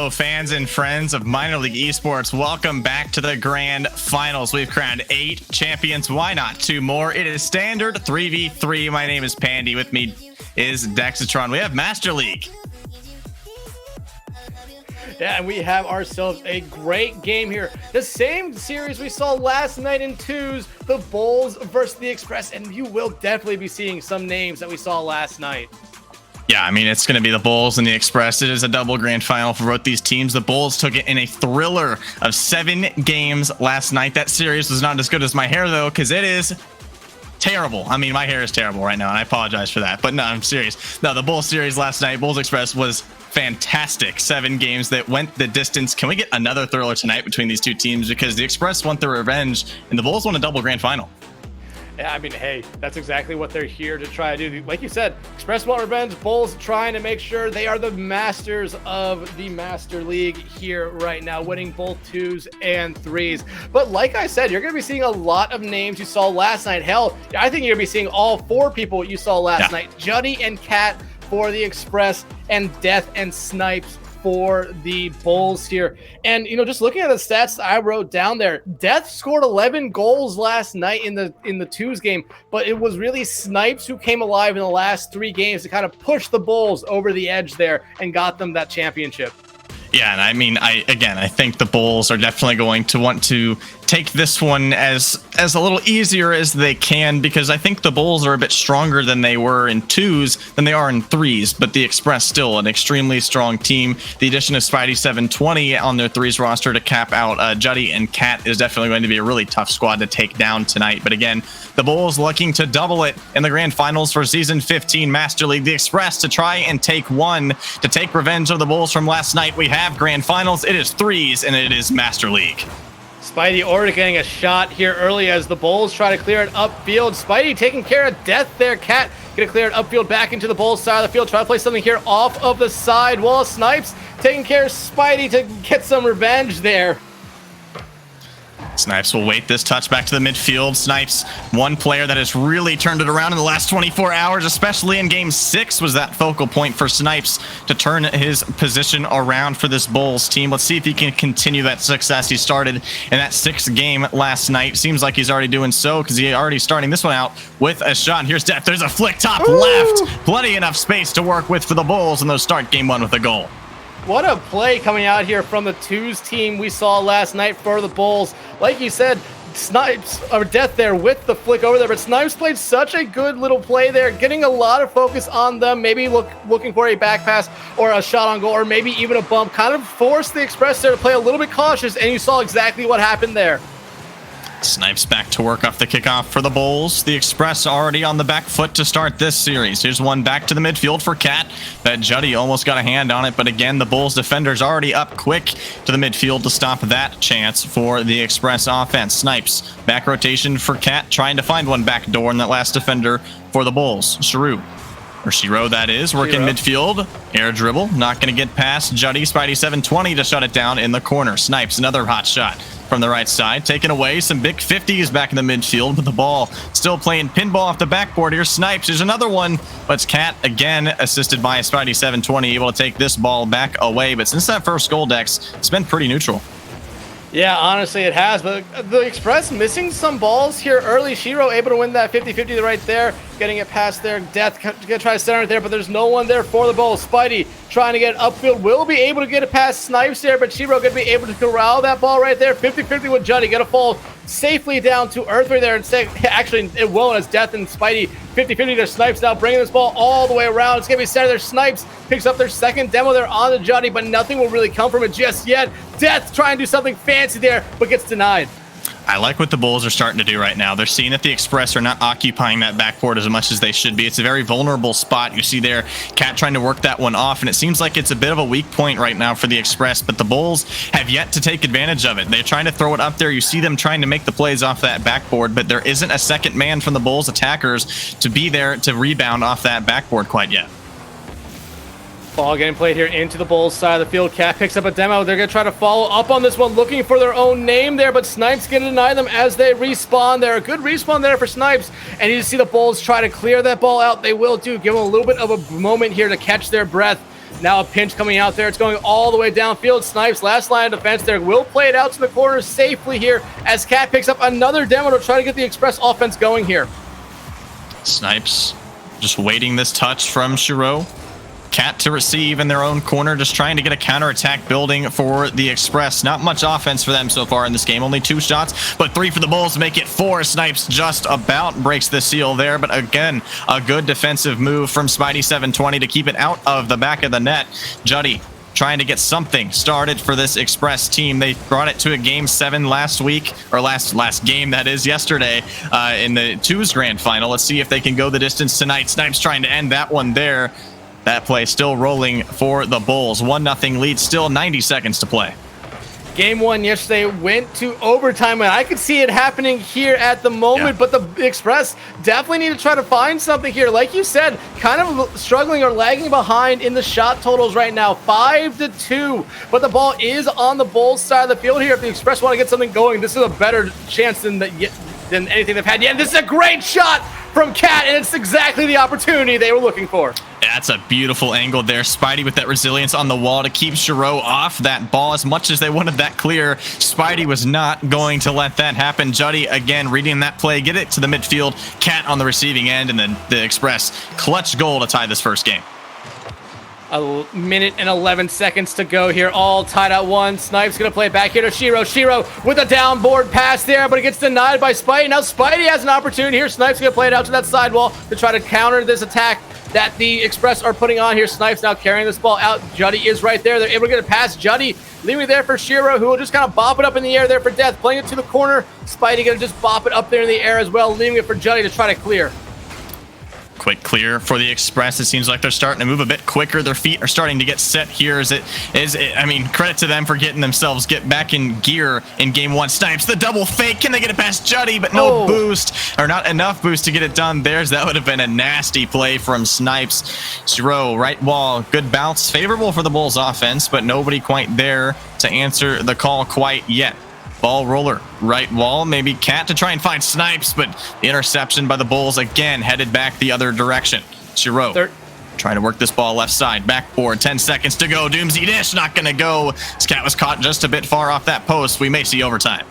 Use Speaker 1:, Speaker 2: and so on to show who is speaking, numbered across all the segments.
Speaker 1: Hello, fans and friends of minor league esports. Welcome back to the grand finals. We've crowned 8 champions. Why not 2 more? It is standard 3v3. My name is Pandy. With me is Dexatron. We have Master League.
Speaker 2: Yeah, and we have ourselves a great game here. The same series we saw last night in twos, the Bulls versus the Express, and you will definitely be seeing some names that we saw last night.
Speaker 1: Yeah, I mean, it's going to be the Bulls and the Express. It is a double grand final for both these teams. The Bulls took it in a thriller of 7 games last night. That series was not as good as my hair, though, because it is terrible. I mean, my hair is terrible right now, and I apologize for that. But no, I'm serious. No, the Bulls series last night, Bulls Express, was fantastic. 7 games that went the distance. Can we get another thriller tonight between these two teams? Because the Express want their revenge, and the Bulls won a double grand final.
Speaker 2: Yeah, I mean, hey, that's exactly what they're here to try to do. Like you said, Express want revenge, Bulls trying to make sure they are the masters of the Master League here right now, winning both 2s and 3s. But like I said, you're going to be seeing a lot of names you saw last night. Hell, I think you're going to be seeing all 4 people you saw last night. Juddy and Cat for the Express, and Death and Snipes for the Bulls here. And just looking at the stats I wrote down there, Death scored 11 goals last night in the twos game, but it was really Snipes who came alive in the last 3 games to kind of push the Bulls over the edge there and got them that championship.
Speaker 1: Yeah, and I mean, I think the Bulls are definitely going to want to take this one as a little easier as they can, because I think the Bulls are a bit stronger than they were in 2s than they are in 3s, but the Express still an extremely strong team. The addition of Spidey 720 on their 3s roster to cap out Juddy and Cat is definitely going to be a really tough squad to take down tonight. But again, the Bulls looking to double it in the grand finals for season 15 Master League. The Express to try and take revenge of the Bulls from last night. We have grand finals. It is 3s and it is Master League.
Speaker 2: Spidey already getting a shot here early as the Bulls try to clear it upfield. Spidey taking care of Death there. Cat gonna clear it upfield back into the Bulls side of the field. Try to play something here off of the side wall. Snipes taking care of Spidey to get some revenge there.
Speaker 1: Snipes will wait this touch back to the midfield. Snipes, one player that has really turned it around in the last 24 hours, especially in game 6, was that focal point for Snipes to turn his position around for this Bulls team. Let's see if he can continue that success he started in that 6th game last night. Seems like he's already doing so, because he's already starting this one out with a shot. Here's Death. There's a flick top left. Plenty enough space to work with for the Bulls, and they'll start game 1 with a goal.
Speaker 2: What a play coming out here from the 2s team we saw last night for the Bulls. Like you said, Snipes or Death there with the flick over there, but Snipes played such a good little play there, getting a lot of focus on them, maybe looking for a back pass or a shot on goal, or maybe even a bump, kind of forced the Express there to play a little bit cautious, and you saw exactly what happened there.
Speaker 1: Snipes back to work off the kickoff for the Bulls. The Express already on the back foot to start this series. Here's one back to the midfield for Cat. That Juddy almost got a hand on it, but again, the Bulls defenders already up quick to the midfield to stop that chance for the Express offense. Snipes, back rotation for Cat, trying to find one back door in that last defender for the Bulls. Shiro, that is, working midfield. Air dribble, not going to get past Juddy. Spidey 720 to shut it down in the corner. Snipes, another hot shot from the right side, taken away. Some big 50s back in the midfield, but the ball still playing pinball off the backboard here. Snipes, there's another one, but it's Cat again, assisted by Spidey 720, able to take this ball back away. But since that first goal, Dex, it's been pretty neutral.
Speaker 2: Yeah, honestly, it has. But the Express missing some balls here early. Shiro able to win that 50-50 right there. Getting it past there. Death gonna try to center it there, but there's no one there for the ball. Spidey trying to get upfield. Will be able to get it past Snipes there, but Shiro gonna be able to corral that ball right there. 50-50 with Juddy. Gonna fall safely down to earth right there and say, actually, it won't, as Death and Spidey 50-50 to Snipes now, bringing this ball all the way around. It's gonna be centered there. Snipes picks up their second demo there on the Juddy, but nothing will really come from it just yet. Death trying to do something fancy there, but gets denied.
Speaker 1: I like what the Bulls are starting to do right now. They're seeing that the Express are not occupying that backboard as much as they should be. It's a very vulnerable spot. You see there, Cat trying to work that one off, and it seems like it's a bit of a weak point right now for the Express, but the Bulls have yet to take advantage of it. They're trying to throw it up there. You see them trying to make the plays off that backboard, but there isn't a second man from the Bulls attackers to be there to rebound off that backboard quite yet.
Speaker 2: Ball getting played here into the Bulls side of the field. Cat picks up a demo. They're going to try to follow up on this one, looking for their own name there, but Snipes going to deny them as they respawn there. A good respawn there for Snipes, and you see the Bulls try to clear that ball out. They will do. Give them a little bit of a moment here to catch their breath. Now a pinch coming out there. It's going all the way downfield. Snipes, last line of defense there, will play it out to the corner safely here as Cat picks up another demo to try to get the Express offense going here.
Speaker 1: Snipes just waiting this touch from Shiro. Cat to receive in their own corner, just trying to get a counterattack building for the Express. Not much offense for them so far in this game. Only 2 shots, but 3 for the Bulls to make it 4. Snipes just about breaks the seal there, but again, a good defensive move from Spidey 720 to keep it out of the back of the net. Juddy trying to get something started for this Express team. They brought it to a game 7 last week, or last game, that is, yesterday, in the 2's grand final. Let's see if they can go the distance tonight. Snipes trying to end that one there. That play still rolling for the Bulls. 1-0 lead, still 90 seconds to play.
Speaker 2: Game 1 yesterday went to overtime, and I could see it happening here at the moment, but the Express definitely need to try to find something here. Like you said, kind of struggling or lagging behind in the shot totals right now, 5-2. But the ball is on the Bulls side of the field here. If the Express want to get something going, this is a better chance than anything they've had yet. And this is a great shot from Cat, and it's exactly the opportunity they were looking for.
Speaker 1: That's a beautiful angle there. Spidey with that resilience on the wall to keep Shiro off that ball. As much as they wanted that clear, Spidey was not going to let that happen. Juddy, again, reading that play, get it to the midfield. Cat on the receiving end, and then the Express clutch goal to tie this first game.
Speaker 2: A minute and 11 seconds to go here, all tied at 1. Snipes gonna play it back here to Shiro. Shiro with a downboard pass there, but it gets denied by Spidey. Now Spidey has an opportunity here. Snipes gonna play it out to that sidewall to try to counter this attack that the Express are putting on here. Snipes now carrying this ball out. Juddy is right there. They're able to get it past Juddy, leaving it there for Shiro, who will just kind of bop it up in the air there for Death, playing it to the corner. Spidey gonna just bop it up there in the air as well, leaving it for Juddy to try to clear.
Speaker 1: Quick clear for the Express. It seems like they're starting to move a bit quicker. Their feet are starting to get set here. I mean, credit to them for getting themselves back in gear in game 1. Snipes the double fake. Can they get it past Juddy? But no boost, or not enough boost to get it done. That would have been a nasty play from Snipes. Shiro, right wall, good bounce. Favorable for the Bulls offense, but nobody quite there to answer the call quite yet. Ball roller, right wall, maybe Cat to try and find Snipes, but the interception by the Bulls again headed back the other direction. Shiro trying to work this ball left side, backboard, 10 seconds to go. Doomsy Dish not going to go. This Cat was caught just a bit far off that post. We may see overtime.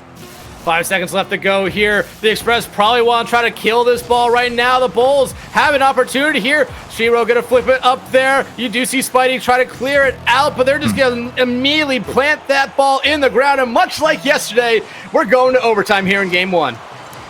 Speaker 2: 5 seconds left to go here. The Express probably want to try to kill this ball right now. The Bulls have an opportunity here. Shiro gonna flip it up there. You do see Spidey try to clear it out, but they're just gonna immediately plant that ball in the ground. And much like yesterday, we're going to overtime here in game 1.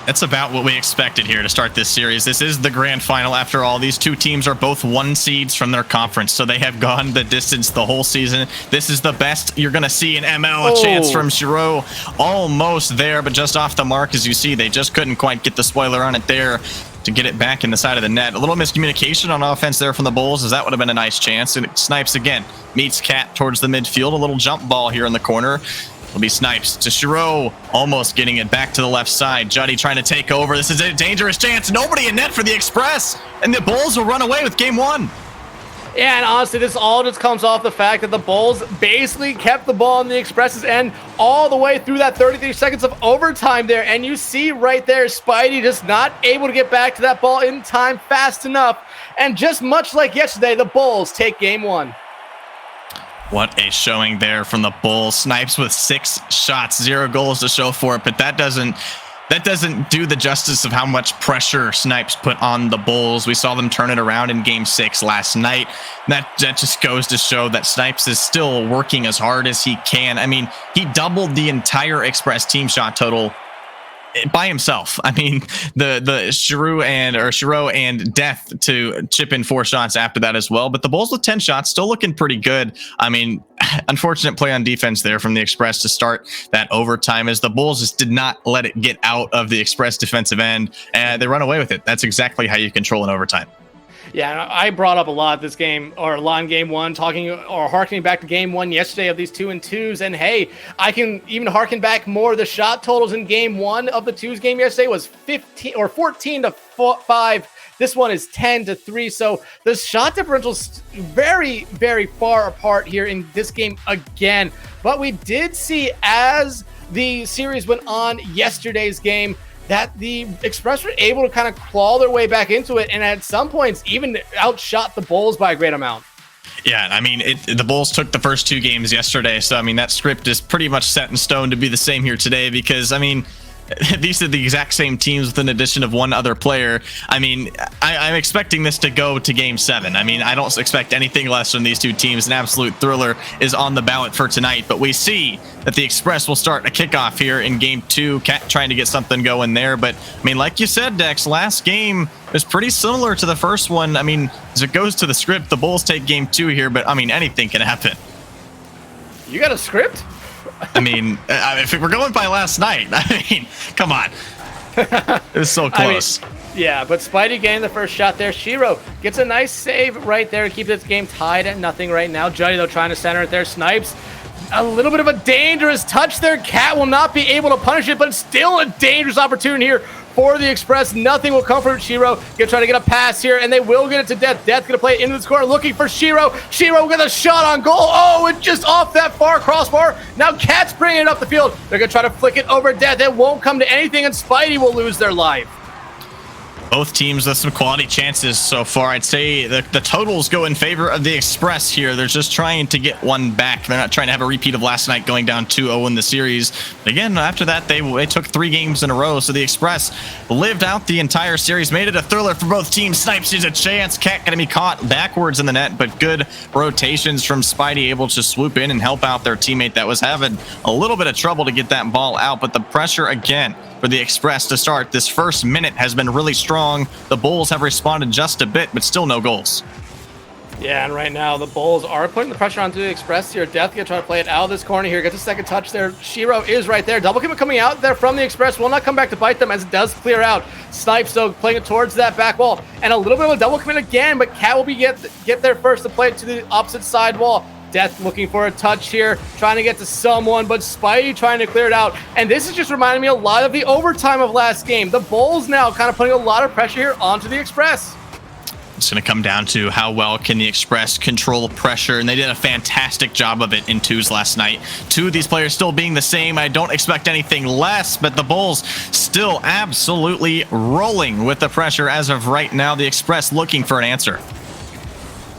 Speaker 1: That's about what we expected here to start this series. This is the grand final after all. These two teams are both 1 seeds from their conference, so they have gone the distance the whole season. This is the best you're going to see in ML. A chance from Shiro, almost there, but just off the mark. As you see, they just couldn't quite get the spoiler on it there to get it back in the side of the net. A little miscommunication on offense there from the Bulls, as that would have been a nice chance. And Snipes again meets Cat towards the midfield. A little jump ball here in the corner. It'll be Snipes to Shiro, almost getting it back to the left side. Juddy trying to take over. This is a dangerous chance. Nobody in net for the Express, and the Bulls will run away with game 1.
Speaker 2: Yeah, and honestly, this all just comes off the fact that the Bulls basically kept the ball on the Express's end all the way through that 33 seconds of overtime there. And you see right there, Spidey just not able to get back to that ball in time fast enough. And just much like yesterday, the Bulls take game 1.
Speaker 1: What a showing there from the Bulls. Snipes with 6 shots, 0 goals to show for it, but that doesn't do the justice of how much pressure Snipes put on the Bulls. We saw them turn it around in game 6 last night. That just goes to show that Snipes is still working as hard as he can. I mean, he doubled the entire Express team shot total by himself. I mean, the Shiro and Death to chip in 4 shots after that as well. But the Bulls with 10 shots, still looking pretty good. I mean, unfortunate play on defense there from the Express to start that overtime, as the Bulls just did not let it get out of the Express defensive end, and they run away with it. That's exactly how you control an overtime.
Speaker 2: Yeah, I brought up a lot this game, or a lot in game 1, talking or harkening back to game 1 yesterday of these 2-2s. And hey, I can even harken back more. The shot totals in game 1 of the 2s game yesterday was 14-5. This one is 10-3. So the shot differential's very, very far apart here in this game again. But we did see, as the series went on yesterday's game, that the Express were able to kind of claw their way back into it, and at some points even outshot the Bulls by a great amount.
Speaker 1: Yeah, I mean, the Bulls took the first 2 games yesterday, so I mean that script is pretty much set in stone to be the same here today because I mean these are the exact same teams with an addition of one other player. I mean, I'm expecting this to go to Game 7. I mean, I don't expect anything less from these two teams. An absolute thriller is on the ballot for tonight, but we see that the Express will start a kickoff here in Game 2. Cat trying to get something going there, but I mean, like you said, Dex, last game is pretty similar to the first one. I mean, as it goes to the script, the Bulls take Game 2 here, but I mean, anything can happen.
Speaker 2: You got a script?
Speaker 1: I mean, if we're going by last night, I mean, come on. It was so close.
Speaker 2: I mean, yeah, but Spidey getting the first shot there. Shiro gets a nice save right there to keep this game tied at nothing right now. Juddy, though, trying to center it there. Snipes. A little bit of a dangerous touch there. Cat will not be able to punish it, but it's still a dangerous opportunity here for the Express. Nothing will come from Shiro. Gonna try to get a pass here, and they will get it to Death. Death gonna play it into the score, looking for Shiro. Shiro with a shot on goal. Oh, it's just off that far crossbar. Now Cat's bringing it up the field. They're gonna try to flick it over Death. It won't come to anything, and Spidey will lose their life.
Speaker 1: Both teams with some quality chances so far. I'd say the totals go in favor of the Express here. They're just trying to get one back. They're not trying to have a repeat of last night going down 2-0 in the series. But again, after that, they took 3 games in a row. So the Express lived out the entire series, made it a thriller for both teams. Snipes sees a chance. Cat going to be caught backwards in the net, but good rotations from Spidey, able to swoop in and help out their teammate that was having a little bit of trouble to get that ball out. But the pressure again for the Express to start this first minute has been really strong. The Bulls have responded just a bit, but still no goals.
Speaker 2: Yeah, and right now the Bulls are putting the pressure onto the Express here. Death gonna try to play it out of this corner here. Gets a second touch there. Shiro is right there. Double kick coming out there from the Express. Will not come back to bite them as it does clear out. Snipes though playing it towards that back wall. And a little bit of a double commit again, but Cat will be get there first to play it to the opposite side wall. Death looking for a touch here, trying to get to someone, but Spidey trying to clear it out. And this is just reminding me a lot of the overtime of last game. The Bulls now kind of putting a lot of pressure here onto the Express.
Speaker 1: It's going to come down to how well can the Express control pressure, and they did a fantastic job of it in 2s last night. 2 of these players still being the same. I don't expect anything less, but the Bulls still absolutely rolling with the pressure as of right now. The Express looking for an answer.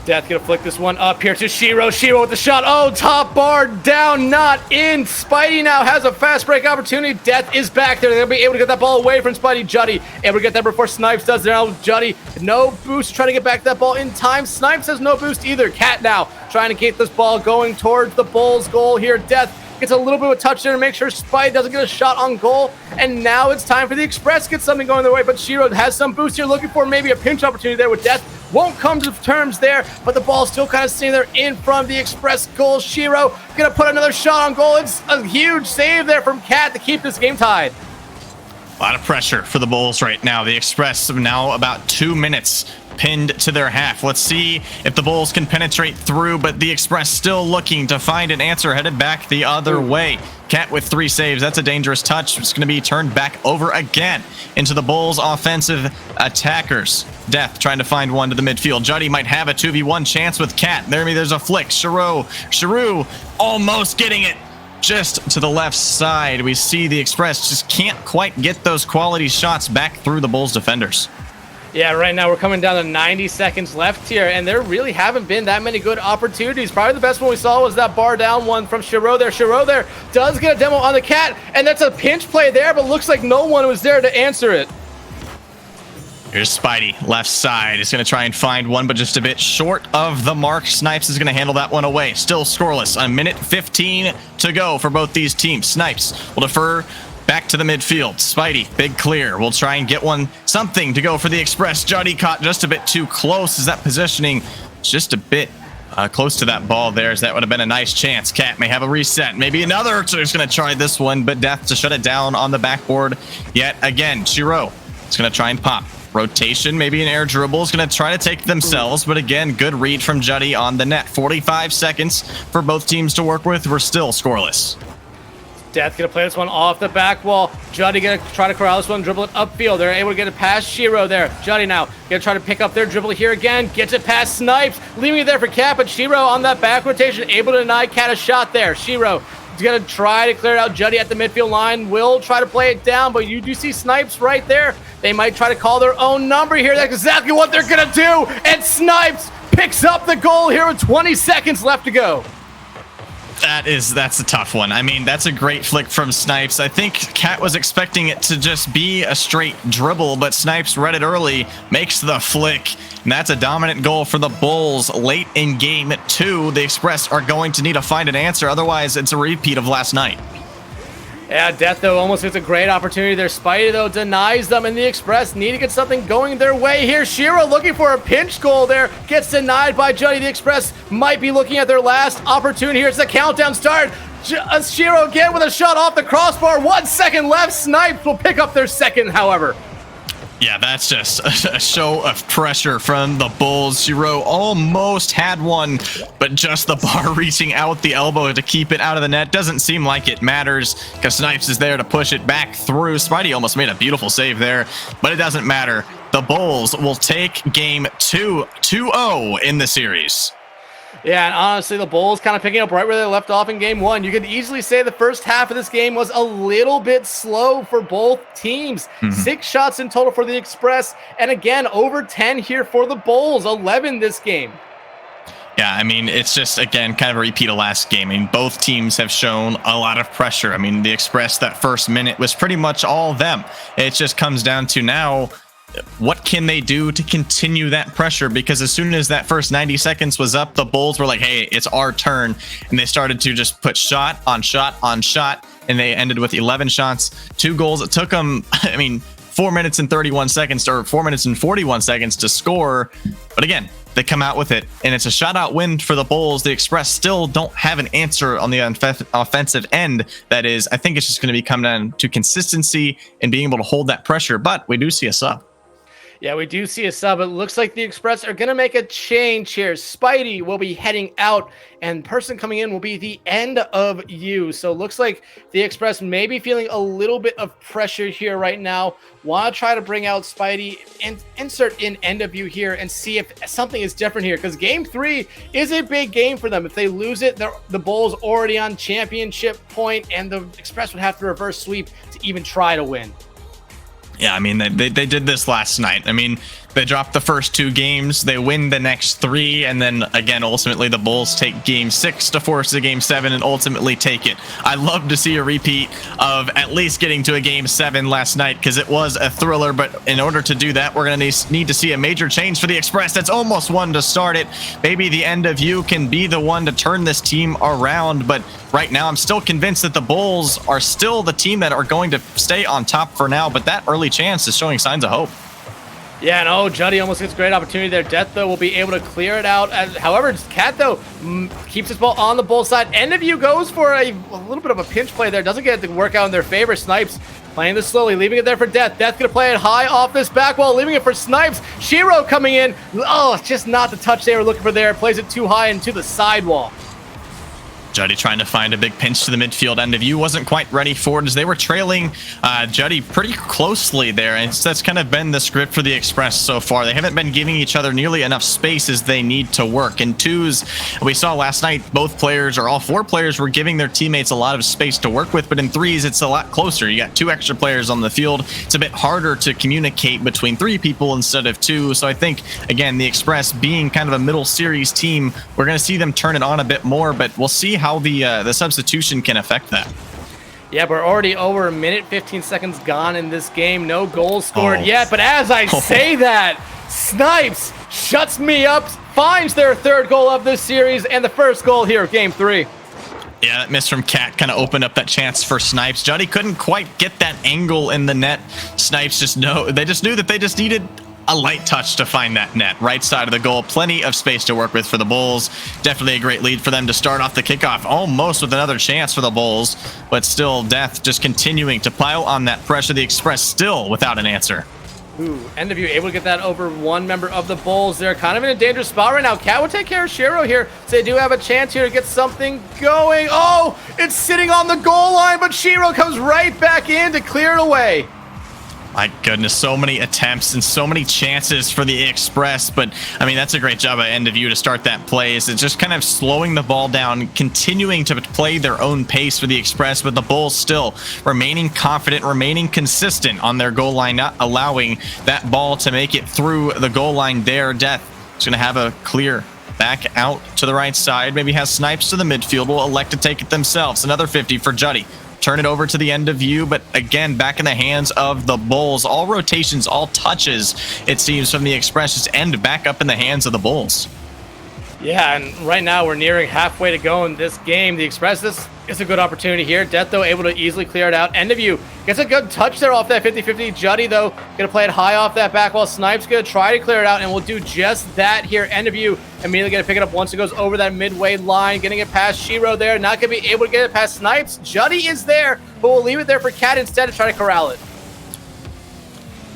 Speaker 2: Death gonna flick this one up here to Shiro. Shiro with the shot. Oh, top bar down, not in. Spidey now has a fast break opportunity. Death is back there. They'll be able to get that ball away from Spidey. Juddy able to get there before Snipes does. Now Juddy, no boost, trying to get back that ball in time. Snipes has no boost either. Cat now trying to keep this ball going towards the Bulls' goal here. Death gets a little bit of a touch there to make sure Spidey doesn't get a shot on goal. And now it's time for the Express to get something going their way. But Shiro has some boost here, looking for maybe a pinch opportunity there with Death. Won't come to terms there, but the ball's still kind of sitting there in front of the Express goal. Shiro gonna put another shot on goal. It's a huge save there from Cat to keep this game tied.
Speaker 1: A lot of pressure for the Bulls right now. The Express have now about 2 minutes pinned to their half. Let's see if the Bulls can penetrate through, but the Express still looking to find an answer, headed back the other way. Cat with 3 saves. That's a dangerous touch. It's going to be turned back over again into the Bulls' offensive attackers. Death trying to find one to the midfield. Juddy might have a 2v1 chance with Cat. There's a flick. Shiro almost getting it just to the left side. We see the Express just can't quite get those quality shots back through the Bulls defenders.
Speaker 2: Yeah, right now we're coming down to 90 seconds left here, and there really haven't been that many good opportunities. Probably the best one we saw was that bar down one from Shiro there. Shiro there does get a demo on the Cat, and that's a pinch play there, but looks like no one was there to answer it.
Speaker 1: Here's Spidey, left side. Is going to try and find one, but just a bit short of the mark. Snipes is going to handle that one away. Still scoreless. 1:15 to go for both these teams. Snipes will defer back to the midfield. Spidey, big clear. We'll try and get something to go for the Express. Juddy caught just a bit too close. Is that positioning just a bit close to that ball there? As that would have been a nice chance. Cat may have a reset. Maybe another. So he's going to try this one, but Death to shut it down on the backboard yet again. Shiro is going to try and pop. Rotation, maybe an air dribble is going to try to take themselves, but again, good read from Juddy on the net. 45 seconds for both teams to work with. We're still scoreless.
Speaker 2: Death gonna play this one off the back wall. Juddy gonna try to corral this one, dribble it upfield. They're able to get it past Shiro there. Juddy now gonna try to pick up their dribble here again. Gets it past Snipes, leaving it there for Cat, but Shiro on that back rotation, able to deny Cat a shot there. Shiro going to try to clear it out. Juddy at the midfield line will try to play it down, but you do see Snipes right there. They might try to call their own number here. That's exactly what they're going to do. And Snipes picks up the goal here with 20 seconds left to go.
Speaker 1: That's a tough one. I mean, that's a great flick from Snipes. I think Cat was expecting it to just be a straight dribble, but Snipes read it early, makes the flick, and that's a dominant goal for the Bulls late in game 2. The Express are going to need to find an answer, otherwise it's a repeat of last night.
Speaker 2: Yeah, Death, though, almost gets a great opportunity there. Spidey, though, denies them, and the Express need to get something going their way here. Shiro looking for a pinch goal there. Gets denied by Juddy. The Express might be looking at their last opportunity here. It's the countdown start. Shiro again with a shot off the crossbar. 1 second left. Snipes will pick up their second, however.
Speaker 1: Yeah, that's just a show of pressure from the Bulls. Shiro almost had one, but just the bar reaching out the elbow to keep it out of the net. Doesn't seem like it matters because Snipes is there to push it back through. Spidey almost made a beautiful save there, but it doesn't matter. The Bulls will take game 2-0 in the series.
Speaker 2: Yeah, and honestly, the Bulls kind of picking up right where they left off in game 1. You could easily say the first half of this game was a little bit slow for both teams. 6 shots in total for the Express, and again, over 10 here for the Bulls, 11 this game.
Speaker 1: Yeah, I mean, it's just, again, kind of a repeat of last game. I mean, both teams have shown a lot of pressure. I mean, the Express, that first minute was pretty much all them. It just comes down to now, what can they do to continue that pressure? Because as soon as that first 90 seconds was up, the Bulls were like, hey, it's our turn. And they started to just put shot on shot on shot. And they ended with 11 shots, 2 goals. It took them, I mean, 4 minutes and 31 seconds or 4 minutes and 41 seconds to score. But again, they come out with it, and it's a shutout win for the Bulls. The Express still don't have an answer on the offensive end. That is, I think it's just going to come down to consistency and being able to hold that pressure. But we do see a sub.
Speaker 2: Yeah, we do see a sub. It looks like the Express are going to make a change here. Spidey will be heading out, and person coming in will be the End of You. So it looks like the Express may be feeling a little bit of pressure here right now. Want to try to bring out Spidey and insert in End of You here and see if something is different here, because game 3 is a big game for them. If they lose it, the Bulls already on championship point, and the Express would have to reverse sweep to even try to win.
Speaker 1: Yeah, I mean, they did this last night. I mean, they dropped the first 2 games, they win the next 3, and then again, ultimately the Bulls take game 6 to force the game 7 and ultimately take it. I'd love to see a repeat of at least getting to a game 7 last night, because it was a thriller, but in order to do that, we're going to need to see a major change for the Express. That's almost one to start it. Maybe the End of You can be the one to turn this team around, but right now I'm still convinced that the Bulls are still the team that are going to stay on top for now, but that early chance is showing signs of hope.
Speaker 2: Yeah, and oh, Juddy almost gets a great opportunity there. Death, though, will be able to clear it out. However, Cat, though, keeps his ball on the Bull side. End of You goes for a little bit of a pinch play there. Doesn't get it to work out in their favor. Snipes playing this slowly, leaving it there for Death. Death going to play it high off this back wall, leaving it for Snipes. Shiro coming in. Oh, just not the touch they were looking for there. Plays it too high into the sidewall.
Speaker 1: Juddy trying to find a big pinch to the midfield. End of You wasn't quite ready for it as they were trailing Juddy pretty closely there. And that's kind of been the script for the Express so far. They haven't been giving each other nearly enough space as they need to work. In 2s, we saw last night, both players or all 4 players were giving their teammates a lot of space to work with. But in 3s, it's a lot closer. You got 2 extra players on the field. It's a bit harder to communicate between 3 people instead of 2. So I think, again, the Express being kind of a middle series team, we're going to see them turn it on a bit more. But we'll see how the substitution can affect that.
Speaker 2: Yeah, we're already over a minute, 15 seconds gone in this game. No goals scored yet, but as I say that, Snipes shuts me up, finds their 3rd goal of this series, and the first goal here of game 3.
Speaker 1: Yeah, that miss from Cat kind of opened up that chance for Snipes. Juddy couldn't quite get that angle in the net. Snipes knew that they just needed a light touch to find that net. Right side of the goal, plenty of space to work with for the Bulls. Definitely a great lead for them to start off the kickoff, almost with another chance for the Bulls, but still Death just continuing to pile on that pressure. The Express still without an answer.
Speaker 2: Ooh, End of You able to get that over one member of the Bulls. They're kind of in a dangerous spot right now. Cat will take care of Shiro here, so they do have a chance here to get something going. Oh, it's sitting on the goal line, but Shiro comes right back in to clear it away.
Speaker 1: My goodness, so many attempts and so many chances for the Express, but I mean, that's a great job at end of you to start that play. It's just kind of slowing the ball down, continuing to play their own pace for the Express, but the Bulls still remaining confident, remaining consistent on their goal line, not allowing that ball to make it through the goal line there. Death is going to have a clear back out to the right side, maybe has snipes to the midfield, will elect to take it themselves. Another 50 for Juddy. Turn it over to the end of you, but again, back in the hands of the Bulls. All rotations, all touches, it seems, from the Express just end back up in the hands of the Bulls.
Speaker 2: Yeah, and right now we're nearing halfway to go in this game. The Express, this is a good opportunity here. Death, though, able to easily clear it out. End of you gets a good touch there off that 50-50. Juddy, though, going to play it high off that back wall. Snipe's going to try to clear it out, and we'll do just that here. End of you immediately going to pick it up once it goes over that midway line. Getting it past Shiro there. Not going to be able to get it past Snipes. Juddy is there, but we'll leave it there for Cat instead to try to corral it.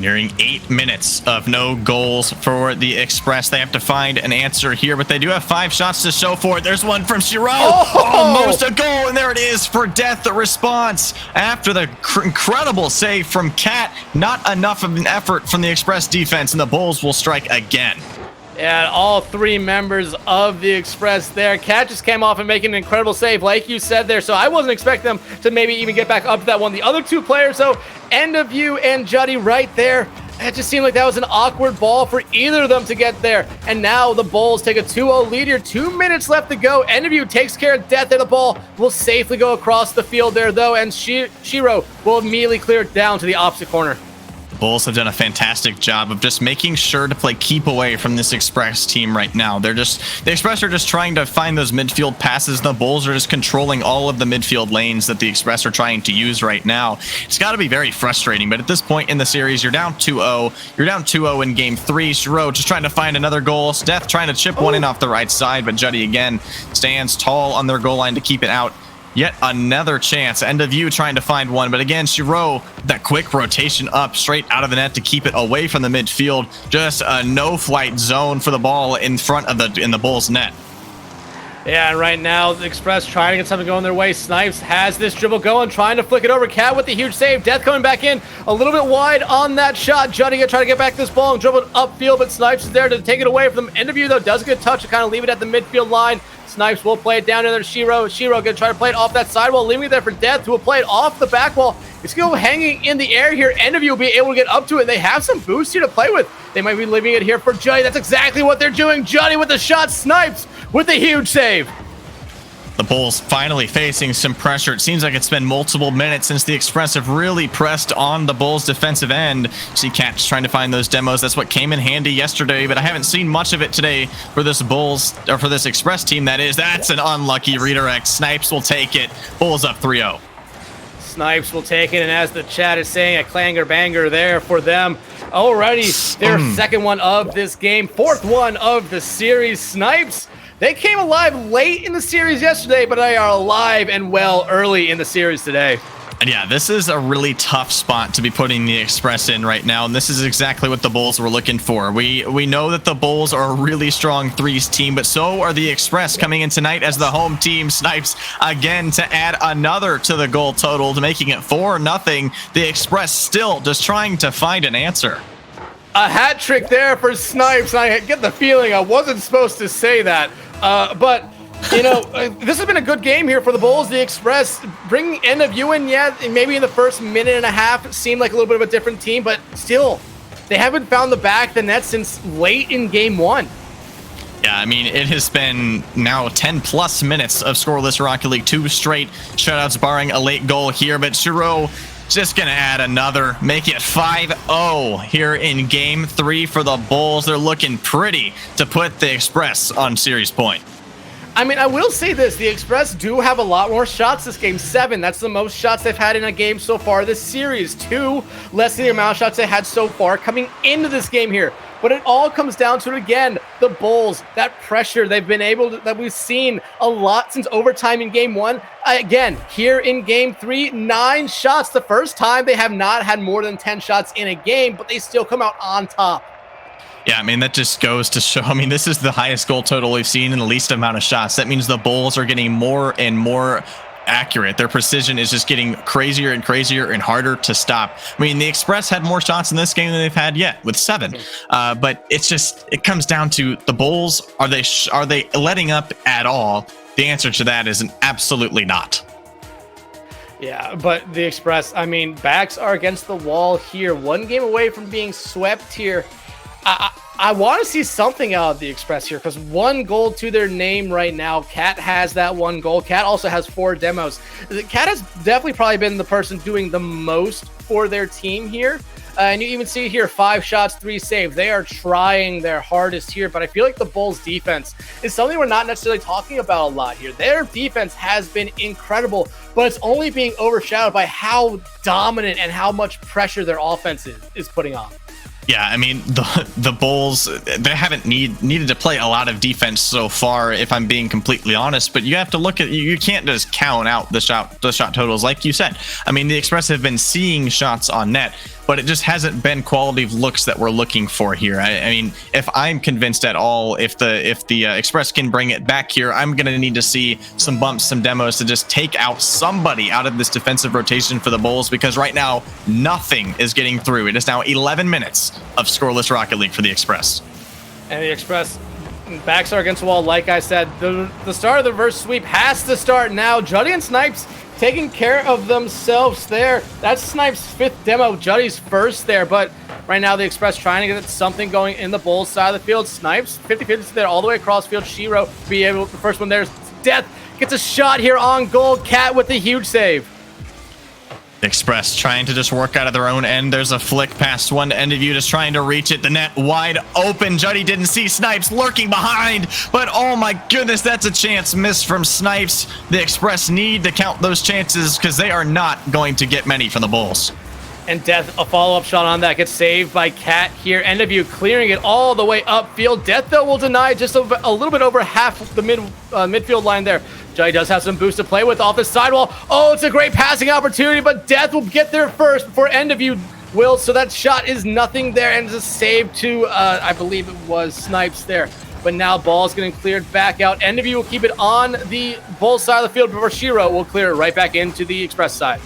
Speaker 1: Nearing 8 minutes of no goals for the Express. They have to find an answer here, but they do have 5 shots to show for it. There's one from Shiro. Almost a goal, and there it is for Death. The response after the incredible save from Cat. Not enough of an effort from the Express defense, and the Bulls will strike again.
Speaker 2: And all 3 members of the Express there. Cat just came off and making an incredible save, like you said there. So I wasn't expecting them to maybe even get back up to that one. The other 2 players, though, End of You and Juddy right there. It just seemed like that was an awkward ball for either of them to get there. And now the Bulls take a 2-0 lead here. 2 minutes left to go. End of You takes care of Death there. The ball will safely go across the field there, though. And Shiro will immediately clear it down to the opposite corner.
Speaker 1: Bulls have done a fantastic job of just making sure to play keep away from this Express team right now. The Express are just trying to find those midfield passes. The Bulls are just controlling all of the midfield lanes that the Express are trying to use right now. It's got to be very frustrating, but at this point in the series, you're down 2-0. You're down 2-0 in game 3. Shiro just trying to find another goal. Death trying to chip one in off the right side, but Juddy again stands tall on their goal line to keep it out. Yet another chance. End of You trying to find one, but again, Shiro, that quick rotation up straight out of the net to keep it away from the midfield. Just a no-flight zone for the ball in front of the Bulls' net.
Speaker 2: Yeah, and right now, the Express trying to get something going their way. Snipes has this dribble going, trying to flick it over. Cat with the huge save. Death coming back in a little bit wide on that shot. Juddy going to try to get back this ball and dribble it upfield, but Snipes is there to take it away from them. End of You, though, does a good touch to kind of leave it at the midfield line. Snipes will play it down to Shiro. Shiro going to try to play it off that sidewall, leaving it there for Death, who will play it off the back wall. It's going to go hanging in the air here. End of You will be able to get up to it. They have some boost here to play with. They might be leaving it here for Juddy. That's exactly what they're doing. Juddy with the shot. Snipes with a huge save.
Speaker 1: The Bulls finally facing some pressure. It seems like it's been multiple minutes since the Express have really pressed on the Bulls' defensive end. See Cat trying to find those demos. That's what came in handy yesterday, but I haven't seen much of it today for this Bulls, or for this Express team, that is. That's an unlucky redirect. Snipes will take it. Bulls up 3-0.
Speaker 2: Snipes will take it, and as the chat is saying, a clanger banger there for them. Already their second one of this game, 4th one of the series. Snipes, they came alive late in the series yesterday, but they are alive and well early in the series today.
Speaker 1: And yeah, this is a really tough spot to be putting the Express in right now, and this is exactly what the Bulls were looking for. We know that the Bulls are a really strong threes team, but so are the Express coming in tonight as the home team. Snipes again to add another to the goal total, to making it 4-0. The Express still just trying to find an answer.
Speaker 2: A hat trick there for Snipes. I get the feeling I wasn't supposed to say that, but you know, this has been a good game here for the Bulls. The Express bringing End of You in, yeah, maybe in the first minute and a half seemed like a little bit of a different team, but still, they haven't found the back of the net since late in game 1.
Speaker 1: Yeah, I mean, it has been now 10+ minutes of scoreless Rocket League, 2 straight shutouts barring a late goal here, but Shiro just going to add another, make it 5-0 here in game 3 for the Bulls. They're looking pretty to put the Express on series point.
Speaker 2: I mean, I will say this. The Express do have a lot more shots this game. 7. That's the most shots they've had in a game so far this series. 2 less than the amount of shots they had so far coming into this game here. But it all comes down to it again. The Bulls, that pressure they've been able to, that we've seen a lot since overtime in game 1. Again, here in game 3, 9 shots. The first time they have not had more than 10 shots in a game, but they still come out on top.
Speaker 1: Yeah, I mean, that just goes to show, I mean, this is the highest goal total we've seen in the least amount of shots. That means the Bulls are getting more and more accurate. Their precision is just getting crazier and crazier and harder to stop. I mean, the Express had more shots in this game than they've had yet with 7. But it comes down to the Bulls. Are they letting up at all? The answer to that is an absolutely not.
Speaker 2: Yeah, but the Express, I mean, backs are against the wall here. 1 game away from being swept here. I want to see something out of the Express here, because 1 goal to their name right now. Cat has that 1 goal. Cat also has 4 demos. Cat has definitely probably been the person doing the most for their team here. And you even see here, 5 shots, 3 saves. They are trying their hardest here, but I feel like the Bulls' defense is something we're not necessarily talking about a lot here. Their defense has been incredible, but it's only being overshadowed by how dominant and how much pressure their offense is putting on.
Speaker 1: Yeah, I mean, the Bulls, they haven't needed to play a lot of defense so far, if I'm being completely honest, but you have to look at, you can't just count out the shot totals like you said. I mean, the Express have been seeing shots on net, but it just hasn't been quality of looks that we're looking for here. I mean, if I'm convinced at all, if the Express can bring it back here, I'm going to need to see some bumps, some demos to just take out somebody out of this defensive rotation for the Bulls, because right now, nothing is getting through. It is now 11 minutes of scoreless Rocket League for the Express.
Speaker 2: And the Express backs are against the wall. Like I said, the start of the reverse sweep has to start now. Juddy and Snipes taking care of themselves there. That's Snipes' 5th demo, Juddy's 1st there, but right now the Express trying to get something going in the Bulls side of the field. Snipes 50-50 there all the way across field. Shiro be able, the first one there's Death gets a shot here on goal. Cat with the huge save.
Speaker 1: Express trying to just work out of their own end. There's a flick past one end of you, just trying to reach it. The net wide open. Juddy didn't see Snipes lurking behind, but oh my goodness, that's a chance missed from Snipes. The Express need to count those chances, because they are not going to get many from the Bulls.
Speaker 2: And Death, a follow-up shot on that, gets saved by Cat here. End of view clearing it all the way upfield. Death, though, will deny just a little bit over half the midfield line there. Juddy does have some boost to play with off the sidewall. Oh, it's a great passing opportunity, but Death will get there first before End of View will. So that shot is nothing there, and it's a save to, I believe it was Snipes there. But now ball's getting cleared back out. End of View will keep it on the Bulls side of the field before Shiro will clear it right back into the Express side.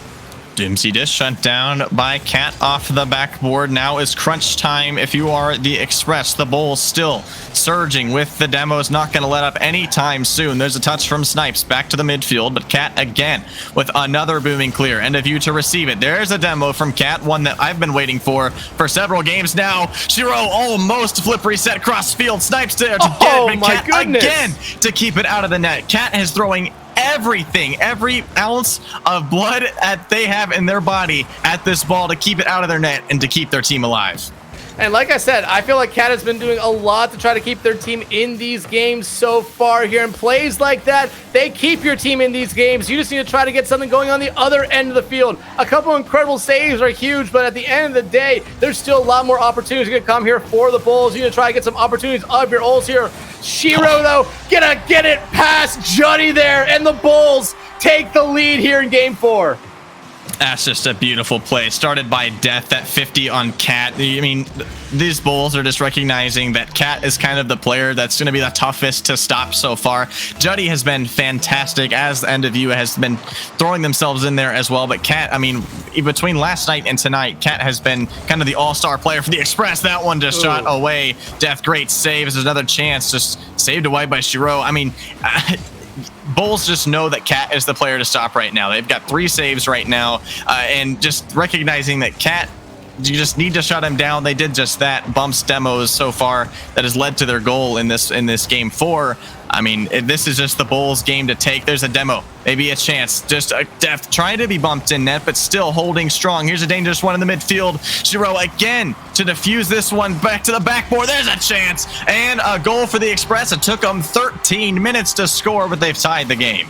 Speaker 1: Doomsy Dish shut down by Cat off the backboard. Now is crunch time if you are the Express. The Bulls still surging with the demos, not going to let up anytime soon. There's a touch from Snipes back to the midfield, but Cat again with another booming clear. End of view to receive it. There's a demo from Cat, one that I've been waiting for several games now. Shiro almost flip reset cross field. Snipes there to get it, but Cat again to keep it out of the net. Cat is throwing everything, every ounce of blood that they have in their body at this ball to keep it out of their net and to keep their team alive.
Speaker 2: And like I said, I feel like Cat has been doing a lot to try to keep their team in these games so far here. And plays like that, they keep your team in these games. You just need to try to get something going on the other end of the field. A couple incredible saves are huge, but at the end of the day, there's still a lot more opportunities to come here for the Bulls. You need to try to get some opportunities of your Bulls here. Shiro, though, gonna get it past Juddy there, and the Bulls take the lead here in Game 4.
Speaker 1: That's just a beautiful play. Started by Death at 50 on Cat. I mean, these Bulls are just recognizing that Cat is kind of the player that's going to be the toughest to stop so far. Juddy has been fantastic, as the End of View has been throwing themselves in there as well. But Cat, I mean, between last night and tonight, Cat has been kind of the all-star player for the Express. That one just shot away. Death, great save. There's another chance, just saved away by Shiro. I mean, Bulls just know that Cat is the player to stop right now. They've got 3 saves right now, and just recognizing that Cat, you just need to shut him down. They did just that. Bumps demos so far that has led to their goal in this Game 4. I mean, this is just the Bulls game to take. There's a demo, maybe a chance. Just a Death trying to be bumped in net, but still holding strong. Here's a dangerous one in the midfield. Shiro again to defuse this one back to the backboard. There's a chance, and a goal for the Express. It took them 13 minutes to score, but they've tied the game.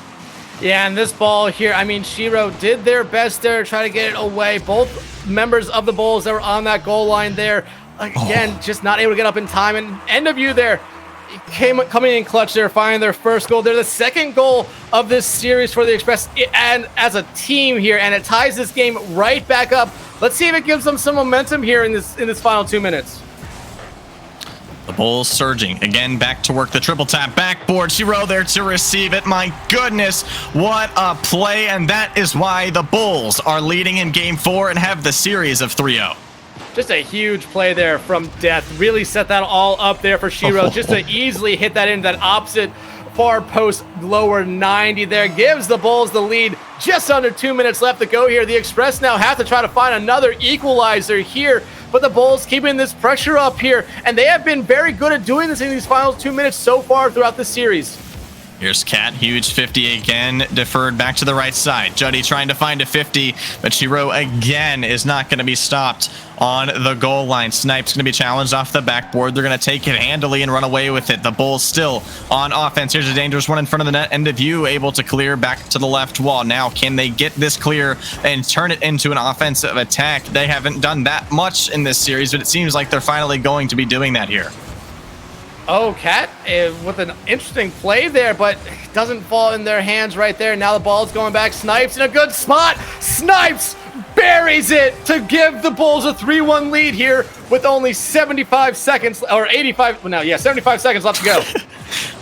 Speaker 2: Yeah, and this ball here, I mean, Shiro did their best there to try to get it away. Both members of the Bulls that were on that goal line there, again, just not able to get up in time. And End of View there, coming in clutch there, finding their first goal. They're the second goal of this series for the Express and as a team here, and it ties this game right back up. Let's see if it gives them some momentum here in this final 2 minutes.
Speaker 1: The Bulls surging again, back to work the triple tap backboard. Shiro there to receive it. My goodness, what a play. And that is why the Bulls are leading in game 4 and have the series of 3-0.
Speaker 2: Just a huge play there from Death. Really set that all up there for Shiro just to easily hit that into that opposite far post lower 90 there. Gives the Bulls the lead. Just under 2 minutes left to go here. The Express now have to try to find another equalizer here, but the Bulls keeping this pressure up here, and they have been very good at doing this in these final 2 minutes so far throughout the series.
Speaker 1: Here's Cat, huge 50 again, deferred back to the right side. Juddy trying to find a 50, but Shiro again is not going to be stopped on the goal line. Snipe's going to be challenged off the backboard. They're going to take it handily and run away with it. The Bulls still on offense. Here's a dangerous one in front of the net. End of view, able to clear back to the left wall. Now, can they get this clear and turn it into an offensive attack? They haven't done that much in this series, but it seems like they're finally going to be doing that here.
Speaker 2: Oh, Cat with an interesting play there, but doesn't fall in their hands right there. Now the ball's going back. Snipes in a good spot. Snipes buries it to give the Bulls a 3-1 lead here with only 75 seconds, or 85, well, no, yeah, 75 seconds left to go.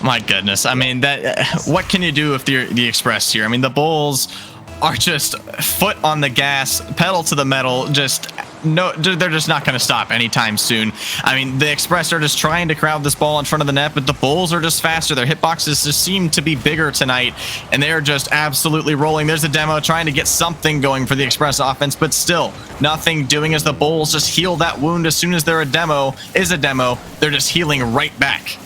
Speaker 1: My goodness. I mean, that. What can you do if the Express here? I mean, the Bulls are just foot on the gas, pedal to the metal, just no, they're just not going to stop anytime soon. I mean, the Express are just trying to crowd this ball in front of the net, but the Bulls are just faster. Their hitboxes just seem to be bigger tonight, and they're just absolutely rolling. There's a demo trying to get something going for the Express offense, but still nothing doing as the Bulls just heal that wound as soon as they're a demo. They're just healing right back.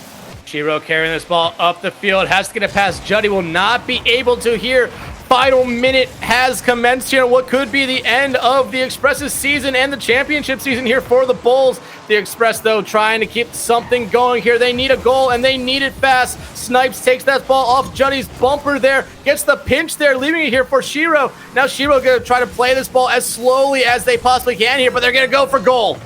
Speaker 2: Shiro carrying this ball up the field, has to get it past Juddy, will not be able to here. Final minute has commenced here. What could be the end of the Express's season and the championship season here for the Bulls. The Express, though, trying to keep something going here. They need a goal, and they need it fast. Snipes takes that ball off Juddy's bumper there, gets the pinch there, leaving it here for Shiro. Now Shiro going to try to play this ball as slowly as they possibly can here, but they're going to go for goal.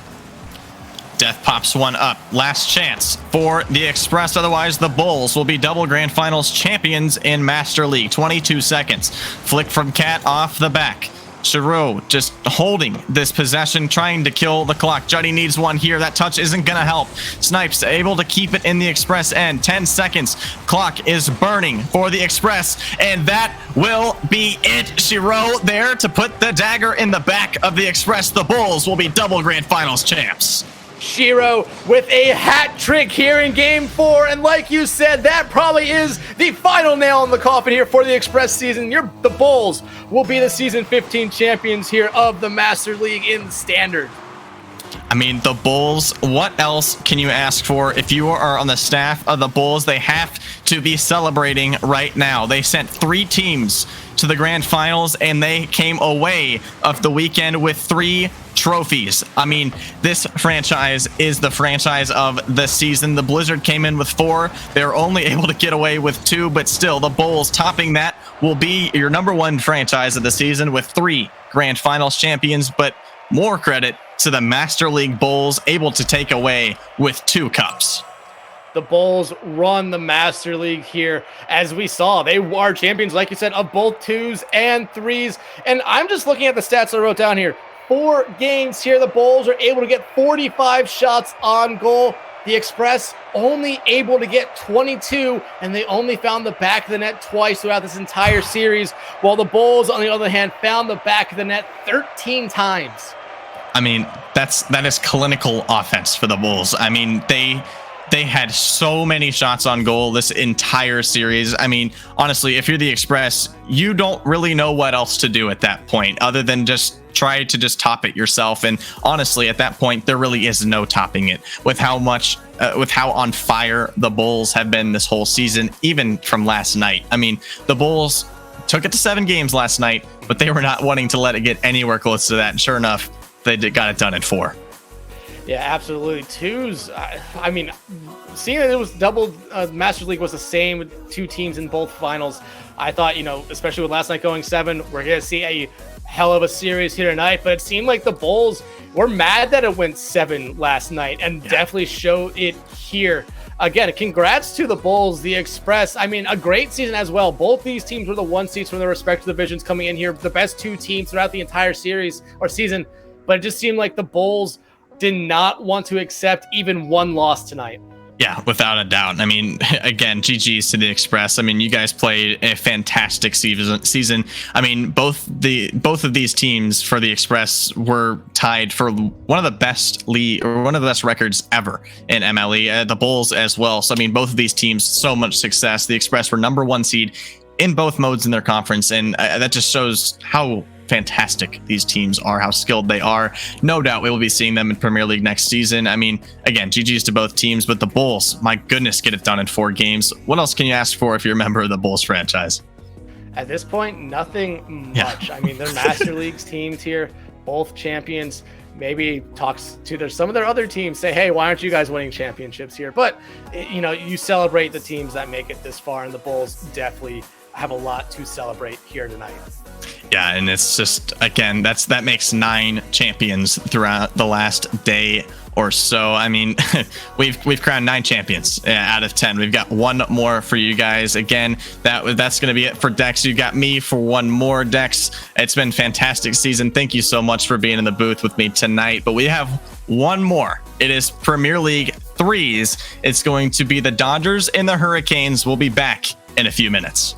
Speaker 1: Death pops one up. Last chance for the Express. Otherwise, the Bulls will be double grand finals champions in Master League. 22 seconds. Flick from Cat off the back. Shiro just holding this possession, trying to kill the clock. Juddy needs one here. That touch isn't going to help. Snipes able to keep it in the Express end. 10 seconds. Clock is burning for the Express, and that will be it. Shiro there to put the dagger in the back of the Express. The Bulls will be double grand finals champs.
Speaker 2: Shiro with a hat trick here in game 4, and like you said, that probably is the final nail in the coffin here for the Express season. The Bulls will be the season 15 champions here of the Master League in Standard.
Speaker 1: I mean, the Bulls, what else can you ask for? If you are on the staff of the Bulls, they have to be celebrating right now. They sent 3 teams to the grand finals, and they came away of the weekend with 3 trophies. I mean, this franchise is the franchise of the season. The Blizzard came in with 4. They were only able to get away with 2, but still, the Bulls topping that will be your #1 franchise of the season with 3 grand finals champions, but more credit to the Master League Bulls, able to take away with 2 cups.
Speaker 2: The Bulls run the Master League here. As we saw, they are champions, like you said, of both 2s and 3s. And I'm just looking at the stats I wrote down here. 4 games here, the Bulls are able to get 45 shots on goal. The Express only able to get 22, and they only found the back of the net twice throughout this entire series, while the Bulls, on the other hand, found the back of the net 13 times.
Speaker 1: I mean, that is clinical offense for the Bulls. I mean, they had so many shots on goal this entire series. I mean, honestly, if you're the Express, you don't really know what else to do at that point other than just try to just top it yourself. And honestly, at that point, there really is no topping it with how on fire the Bulls have been this whole season, even from last night. I mean, the Bulls took it to 7 games last night, but they were not wanting to let it get anywhere close to that. And sure enough, they got it done in 4.
Speaker 2: Yeah, absolutely. 2s, I mean, seeing that it was double, Masters League was the same with 2 teams in both finals, I thought, especially with last night going 7, we're going to see a hell of a series here tonight. But it seemed like the Bulls were mad that it went 7 last night, and definitely showed it here. Again, congrats to the Bulls, the Express. I mean, a great season as well. Both these teams were the 1 seeds from their respective divisions coming in here. The best 2 teams throughout the entire series or season. But it just seemed like the Bulls did not want to accept even one loss tonight.
Speaker 1: Yeah, without a doubt. I mean, again, GG's to the Express. I mean, you guys played a fantastic season. I mean, both of these teams for the Express were tied for one of the best records ever in MLE. The Bulls as well. So I mean, both of these teams, so much success. The Express were #1 seed in both modes in their conference, and that just shows how fantastic these teams are, how skilled they are. No doubt we will be seeing them in Premier League next season. I mean, again, GG's to both teams, but the Bulls, my goodness, get it done in 4 games. What else can you ask for if you're a member of the Bulls franchise?
Speaker 2: At this point, nothing much. Yeah. I mean, they're Master Leagues teams here, both champions. Maybe talks to some of their other teams, say, hey, why aren't you guys winning championships here? But, you know, you celebrate the teams that make it this far, and the Bulls definitely have a lot to celebrate here tonight.
Speaker 1: Yeah, and it's just, again, that makes 9 champions throughout the last day or so. I mean, we've crowned 9 champions out of 10. We've got 1 more for you guys. Again, that's going to be it for Dex. You got me for 1 more, Dex. It's been a fantastic season. Thank you so much for being in the booth with me tonight. But we have 1 more. It is Premier League 3s. It's going to be the Dodgers and the Hurricanes. We'll be back in a few minutes.